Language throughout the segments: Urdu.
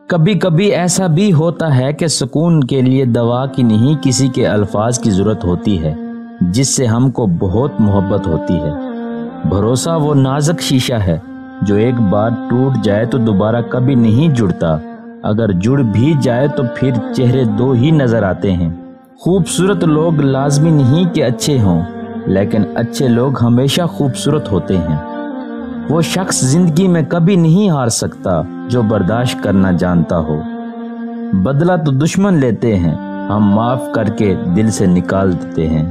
کبھی کبھی ایسا بھی ہوتا ہے کہ سکون کے لیے دوا کی نہیں کسی کے الفاظ کی ضرورت ہوتی ہے جس سے ہم کو بہت محبت ہوتی ہے۔ بھروسہ وہ نازک شیشہ ہے جو ایک بار ٹوٹ جائے تو دوبارہ کبھی نہیں جڑتا، اگر جڑ بھی جائے تو پھر چہرے دو ہی نظر آتے ہیں۔ خوبصورت لوگ لازمی نہیں کہ اچھے ہوں، لیکن اچھے لوگ ہمیشہ خوبصورت ہوتے ہیں۔ وہ شخص زندگی میں کبھی نہیں ہار سکتا جو برداشت کرنا جانتا ہو۔ بدلہ تو دشمن لیتے ہیں، ہم معاف کر کے دل سے نکال دیتے ہیں۔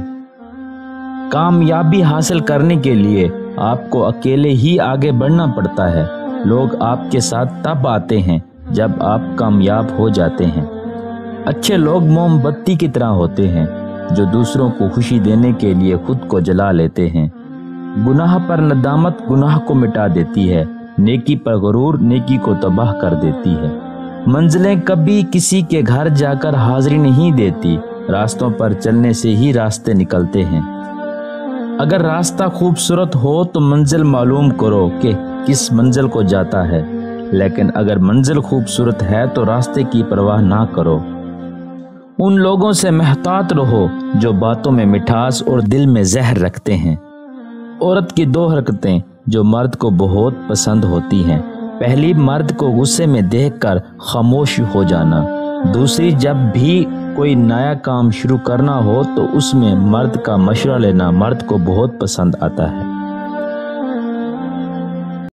کامیابی حاصل کرنے کے لیے آپ کو اکیلے ہی آگے بڑھنا پڑتا ہے۔ لوگ آپ کے ساتھ تب آتے ہیں جب آپ کامیاب ہو جاتے ہیں۔ اچھے لوگ موم بتی کی طرح ہوتے ہیں جو دوسروں کو خوشی دینے کے لیے خود کو جلا لیتے ہیں۔ گناہ پر ندامت گناہ کو مٹا دیتی ہے، نیکی پر غرور نیکی کو تباہ کر دیتی ہے۔ منزلیں کبھی کسی کے گھر جا کر حاضری نہیں دیتی، راستوں پر چلنے سے ہی راستے نکلتے ہیں۔ اگر راستہ خوبصورت ہو تو منزل معلوم کرو کہ کس منزل کو جاتا ہے، لیکن اگر منزل خوبصورت ہے تو راستے کی پرواہ نہ کرو۔ ان لوگوں سے محتاط رہو جو باتوں میں مٹھاس اور دل میں زہر رکھتے ہیں۔ عورت کی 2 حرکتیں جو مرد کو بہت پسند ہوتی ہیں، پہلی مرد کو غصے میں دیکھ کر خاموش ہو جانا، دوسری جب بھی کوئی نیا کام شروع کرنا ہو تو اس میں مرد کا مشورہ لینا مرد کو بہت پسند آتا ہے۔